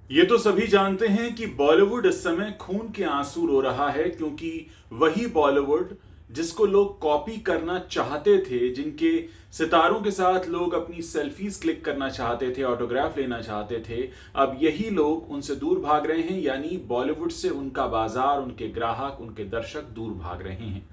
ये तो सभी जानते हैं कि बॉलीवुड इस समय खून के आंसू रो रहा है, क्योंकि वही बॉलीवुड जिसको लोग कॉपी करना चाहते थे, जिनके सितारों के साथ लोग अपनी सेल्फीज क्लिक करना चाहते थे, ऑटोग्राफ लेना चाहते थे, अब यही लोग उनसे दूर भाग रहे हैं। यानी बॉलीवुड से उनका बाजार, उनके ग्राहक, उनके दर्शक दूर भाग रहे हैं।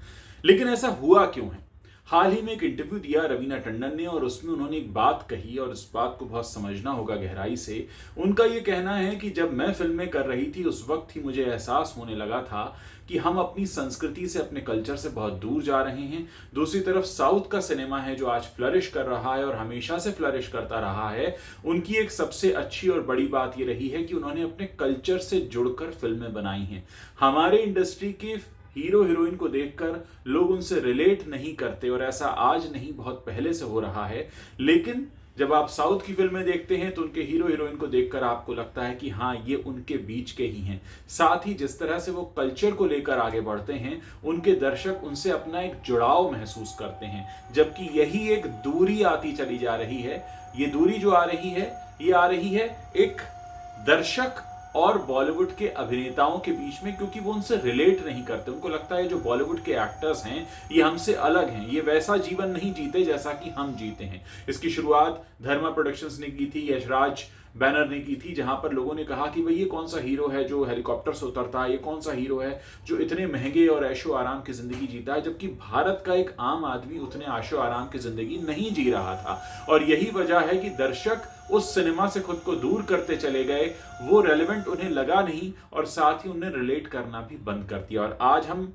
लेकिन ऐसा हुआ क्यों है? हाल ही में एक इंटरव्यू दिया रवीना टंडन ने, और उसमें उन्होंने एक बात कही, और इस बात को बहुत समझना होगा गहराई से। उनका ये कहना है कि जब मैं फिल्में कर रही थी उस वक्त ही मुझे एहसास होने लगा था कि हम अपनी संस्कृति से, अपने कल्चर से बहुत दूर जा रहे हैं। दूसरी तरफ साउथ का सिनेमा है जो आज फ्लरिश कर रहा है और हमेशा से फ्लरिश करता रहा है। उनकी एक सबसे अच्छी और बड़ी बात ये रही है कि उन्होंने अपने कल्चर से जुड़कर फिल्में बनाई हैं। हमारे इंडस्ट्री के हीरो हीरोइन को देखकर लोग उनसे रिलेट नहीं करते, और ऐसा आज नहीं, बहुत पहले से हो रहा है। लेकिन जब आप साउथ की फिल्में देखते हैं तो उनके हीरो हीरोइन को देखकर आपको लगता है कि हाँ, ये उनके बीच के ही हैं। साथ ही जिस तरह से वो कल्चर को लेकर आगे बढ़ते हैं, उनके दर्शक उनसे अपना एक जुड़ाव महसूस करते हैं। जबकि यही एक दूरी आती चली जा रही है। ये दूरी जो आ रही है, ये आ रही है एक दर्शक और बॉलीवुड के अभिनेताओं के बीच में, क्योंकि वो उनसे रिलेट नहीं करते। उनको लगता है जो बॉलीवुड के एक्टर्स हैं ये हमसे अलग हैं, ये वैसा जीवन नहीं जीते जैसा कि हम जीते हैं। इसकी शुरुआत धर्मा प्रोडक्शंस ने की थी, यशराज बैनर ने की थी, जहां पर लोगों ने कहा कि भाई ये कौन सा हीरो है जो हेलीकॉप्टर से उतरता है, ये कौन सा हीरो है जो इतने महंगे और ऐशो आराम की जिंदगी जीता है। जबकि भारत का एक आम आदमी उतने ऐशो आराम की जिंदगी नहीं जी रहा था। और यही वजह है कि दर्शक उस सिनेमा से खुद को दूर करते चले गए, वो रेलेवेंट उन्हें लगा नहीं, और साथ ही उन्हें रिलेट करना भी बंद कर दिया। और आज हम,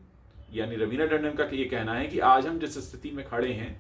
यानी रवीना टंडन का ये कहना है कि आज हम जिस स्थिति में खड़े हैं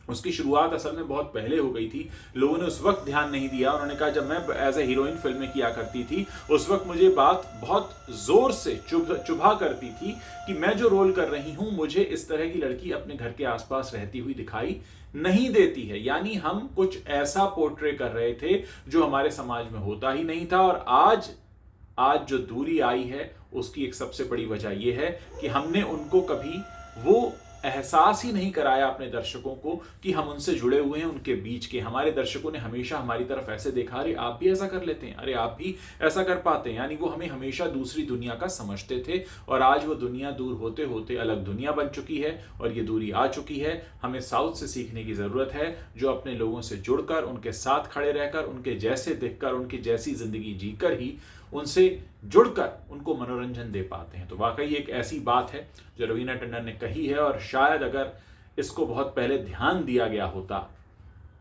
उसकी शुरुआत असल में बहुत पहले हो गई थी। लोगों ने उस वक्त ध्यान नहीं दिया। उन्होंने कहा जब मैं एज ए हीरोइन फिल्में किया करती थी उस वक्त मुझे बात बहुत जोर से चुभा करती थी कि मैं जो रोल कर रही हूं, मुझे इस तरह की लड़की अपने घर के आसपास रहती हुई दिखाई नहीं देती है। यानी हम कुछ ऐसा पोर्ट्रे कर रहे थे जो हमारे समाज में होता ही नहीं था। और आज जो दूरी आई है उसकी एक सबसे बड़ी वजह यह है कि हमने उनको कभी वो एहसास ही नहीं कराया अपने दर्शकों को कि हम उनसे जुड़े हुए हैं, उनके बीच के। हमारे दर्शकों ने हमेशा हमारी तरफ ऐसे देखा, अरे आप भी ऐसा कर लेते हैं, अरे आप भी ऐसा कर पाते हैं। यानी वो हमें हमेशा दूसरी दुनिया का समझते थे, और आज वो दुनिया दूर होते होते अलग दुनिया बन चुकी है, और ये दूरी आ चुकी है। हमें साउथ से सीखने की जरूरत है, जो अपने लोगों से जुड़कर, उनके साथ खड़े रहकर, उनके जैसे दिखकर, उनकी जैसी जिंदगी जीकर ही उनसे जुड़कर उनको मनोरंजन दे पाते हैं। तो वाकई एक ऐसी बात है जो रवीना टंडन ने कही है, और शायद अगर इसको बहुत पहले ध्यान दिया गया होता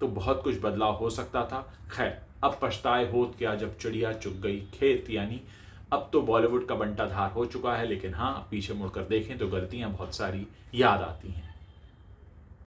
तो बहुत कुछ बदलाव हो सकता था। खैर, अब पछताए होत क्या जब चिड़िया चुग गई खेत। यानी अब तो बॉलीवुड का बंटाधार हो चुका है, लेकिन हाँ, पीछे मुड़कर देखें तो गलतियां बहुत सारी याद आती हैं।